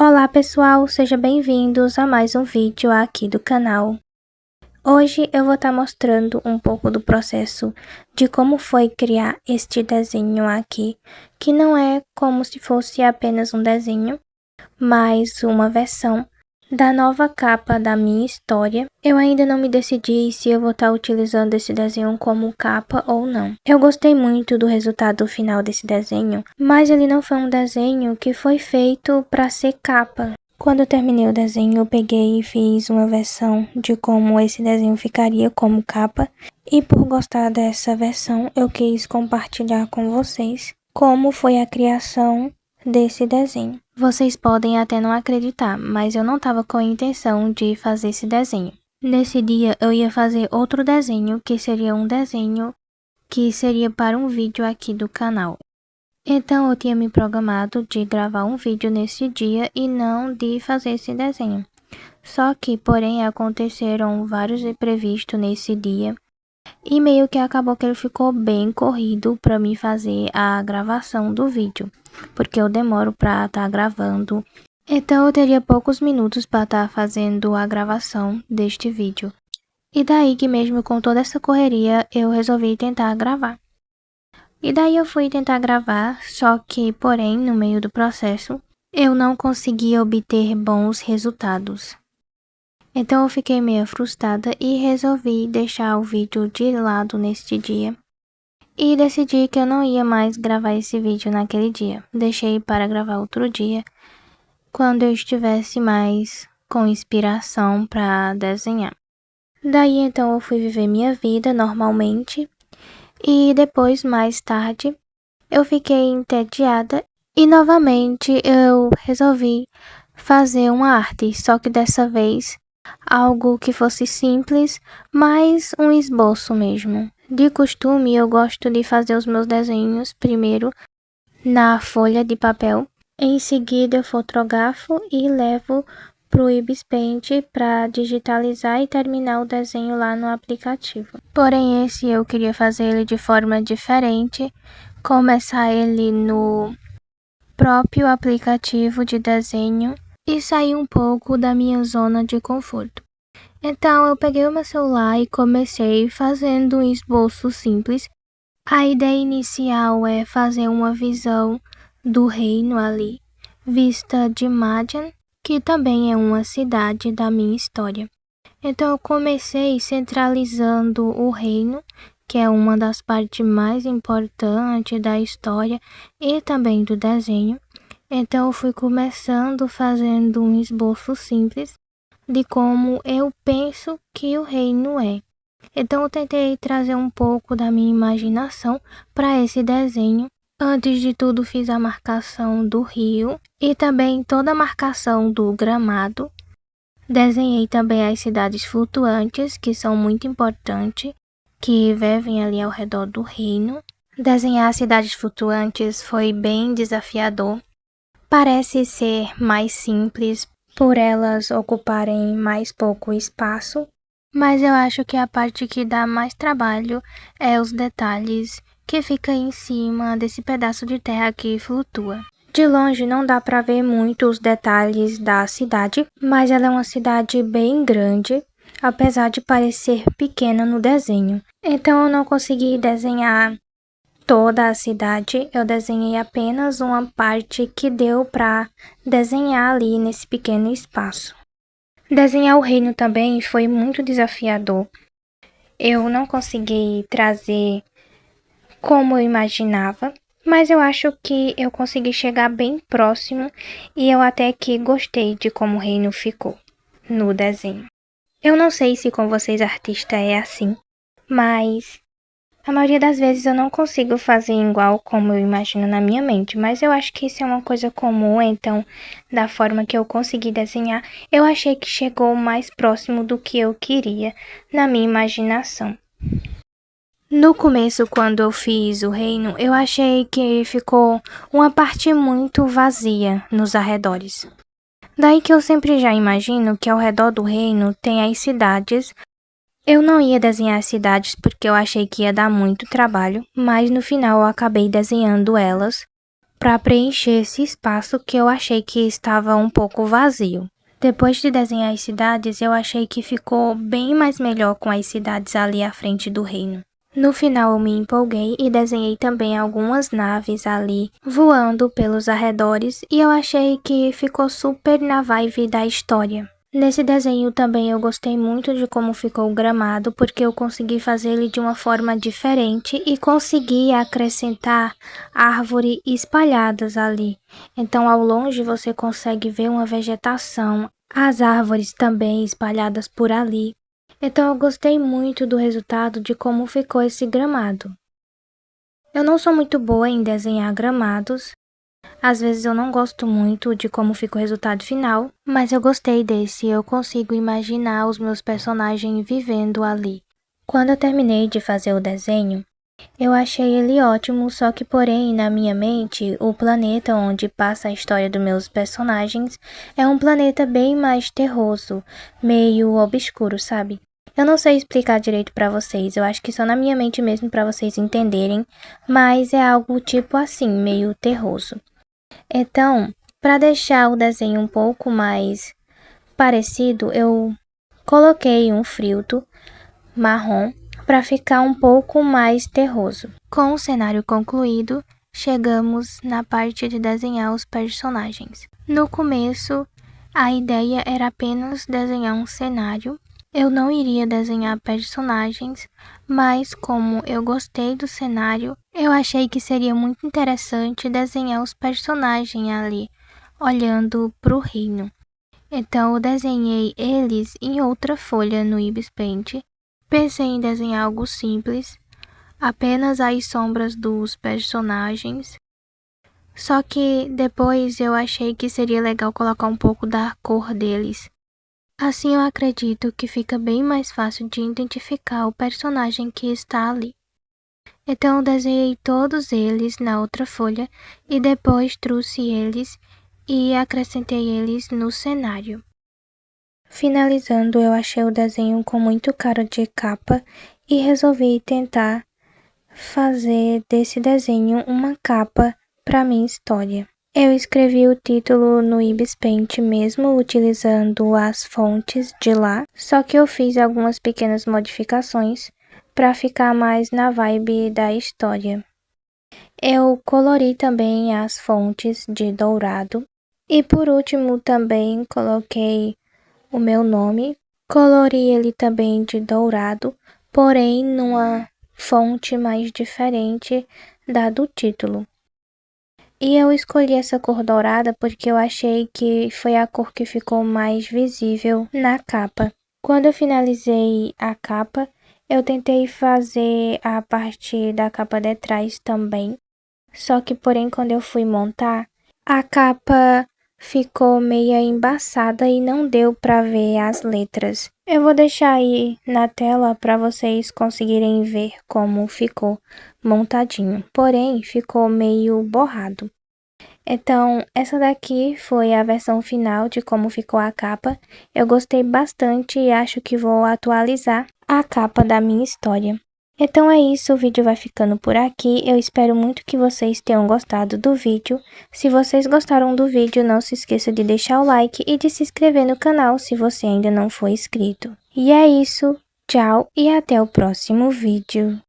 Olá pessoal, sejam bem-vindos a mais um vídeo aqui do canal. Hoje eu vou estar mostrando um pouco do processo de como foi criar este desenho aqui, que não é como se fosse apenas um desenho, mas uma versão da nova capa da minha história. Eu ainda não me decidi se eu vou estar utilizando esse desenho como capa ou não. Eu gostei muito do resultado final desse desenho, mas ele não foi um desenho que foi feito para ser capa. Quando eu terminei o desenho, eu peguei e fiz uma versão de como esse desenho ficaria como capa. E por gostar dessa versão, eu quis compartilhar com vocês como foi a criação desse desenho. Vocês podem até não acreditar, mas eu não estava com a intenção de fazer esse desenho. Nesse dia eu ia fazer outro desenho, que seria um desenho que seria para um vídeo aqui do canal. Então eu tinha me programado de gravar um vídeo nesse dia e não de fazer esse desenho. Só que, porém, aconteceram vários imprevistos nesse dia. E meio que acabou que ele ficou bem corrido para mim fazer a gravação do vídeo, porque eu demoro para estar gravando. Então eu teria poucos minutos para estar fazendo a gravação deste vídeo. E daí que mesmo com toda essa correria, eu resolvi tentar gravar. E daí eu fui tentar gravar, só que, porém, no meio do processo, eu não consegui obter bons resultados. Então eu fiquei meio frustrada e resolvi deixar o vídeo de lado neste dia. E decidi que eu não ia mais gravar esse vídeo naquele dia. Deixei para gravar outro dia, quando eu estivesse mais com inspiração para desenhar. Daí então eu fui viver minha vida normalmente. E depois, mais tarde, eu fiquei entediada e novamente eu resolvi fazer uma arte, só que dessa vez algo que fosse simples, mas um esboço mesmo. De costume, eu gosto de fazer os meus desenhos primeiro na folha de papel. Em seguida, eu fotografo e levo para o Ibis Paint para digitalizar e terminar o desenho lá no aplicativo. Porém, esse eu queria fazer ele de forma diferente, começar ele no próprio aplicativo de desenho e sair um pouco da minha zona de conforto. Então eu peguei o meu celular e comecei fazendo um esboço simples. A ideia inicial é fazer uma visão do reino ali, vista de Madian, que também é uma cidade da minha história. Então eu comecei centralizando o reino, que é uma das partes mais importantes da história e também do desenho. Então eu fui começando fazendo um esboço simples de como eu penso que o reino é. Então eu tentei trazer um pouco da minha imaginação para esse desenho. Antes de tudo fiz a marcação do rio e também toda a marcação do gramado. Desenhei também as cidades flutuantes, que são muito importantes, que vivem ali ao redor do reino. Desenhar as cidades flutuantes foi bem desafiador. Parece ser mais simples por elas ocuparem mais pouco espaço, mas eu acho que a parte que dá mais trabalho é os detalhes que fica em cima desse pedaço de terra que flutua. De longe não dá para ver muito os detalhes da cidade, mas ela é uma cidade bem grande, apesar de parecer pequena no desenho. Então eu não consegui desenhar toda a cidade, eu desenhei apenas uma parte que deu para desenhar ali nesse pequeno espaço. Desenhar o reino também foi muito desafiador. Eu não consegui trazer como eu imaginava, mas eu acho que eu consegui chegar bem próximo e eu até que gostei de como o reino ficou no desenho. Eu não sei se com vocês artista é assim, mas a maioria das vezes eu não consigo fazer igual como eu imagino na minha mente, mas eu acho que isso é uma coisa comum, então, da forma que eu consegui desenhar, eu achei que chegou mais próximo do que eu queria na minha imaginação. No começo, quando eu fiz o reino, eu achei que ficou uma parte muito vazia nos arredores. Daí que eu sempre já imagino que ao redor do reino tem as cidades. Eu não ia desenhar as cidades porque eu achei que ia dar muito trabalho, mas no final eu acabei desenhando elas. para preencher esse espaço que eu achei que estava um pouco vazio. Depois de desenhar as cidades, eu achei que ficou bem mais melhor com as cidades ali à frente do reino. No final eu me empolguei e desenhei também algumas naves ali voando pelos arredores e eu achei que ficou super na vibe da história. Nesse desenho também eu gostei muito de como ficou o gramado, porque eu consegui fazer ele de uma forma diferente e consegui acrescentar árvores espalhadas ali. Então ao longe você consegue ver uma vegetação, as árvores também espalhadas por ali. Então eu gostei muito do resultado de como ficou esse gramado. Eu não sou muito boa em desenhar gramados, às vezes eu não gosto muito de como fica o resultado final, mas eu gostei desse e eu consigo imaginar os meus personagens vivendo ali. Quando eu terminei de fazer o desenho, eu achei ele ótimo, só que porém na minha mente, o planeta onde passa a história dos meus personagens é um planeta bem mais terroso, meio obscuro, sabe? Eu não sei explicar direito pra vocês, eu acho que só na minha mente mesmo pra vocês entenderem, mas é algo tipo assim, meio terroso. Então, para deixar o desenho um pouco mais parecido, eu coloquei um filtro marrom para ficar um pouco mais terroso. Com o cenário concluído, chegamos na parte de desenhar os personagens. No começo, a ideia era apenas desenhar um cenário. Eu não iria desenhar personagens, mas como eu gostei do cenário, eu achei que seria muito interessante desenhar os personagens ali, olhando para o reino. Então eu desenhei eles em outra folha no Ibis Paint. Pensei em desenhar algo simples, apenas as sombras dos personagens. Só que depois eu achei que seria legal colocar um pouco da cor deles. Assim eu acredito que fica bem mais fácil de identificar o personagem que está ali. Então eu desenhei todos eles na outra folha e depois trouxe eles e acrescentei eles no cenário. Finalizando, eu achei o desenho com muito cara de capa e resolvi tentar fazer desse desenho uma capa para minha história. Eu escrevi o título no Ibis Paint mesmo, utilizando as fontes de lá, só que eu fiz algumas pequenas modificações para ficar mais na vibe da história. Eu colori também as fontes de dourado e por último também coloquei o meu nome, colori ele também de dourado, porém numa fonte mais diferente da do título. E eu escolhi essa cor dourada porque eu achei que foi a cor que ficou mais visível na capa. Quando eu finalizei a capa, eu tentei fazer a parte da capa de trás também. Só que porém quando eu fui montar, a capa ficou meio embaçada e não deu para ver as letras. Eu vou deixar aí na tela para vocês conseguirem ver como ficou montadinho, porém ficou meio borrado. Então, essa daqui foi a versão final de como ficou a capa. Eu gostei bastante e acho que vou atualizar a capa da minha história. Então é isso, o vídeo vai ficando por aqui. Eu espero muito que vocês tenham gostado do vídeo. Se vocês gostaram do vídeo, não se esqueça de deixar o like e de se inscrever no canal se você ainda não for inscrito. E é isso, tchau e até o próximo vídeo.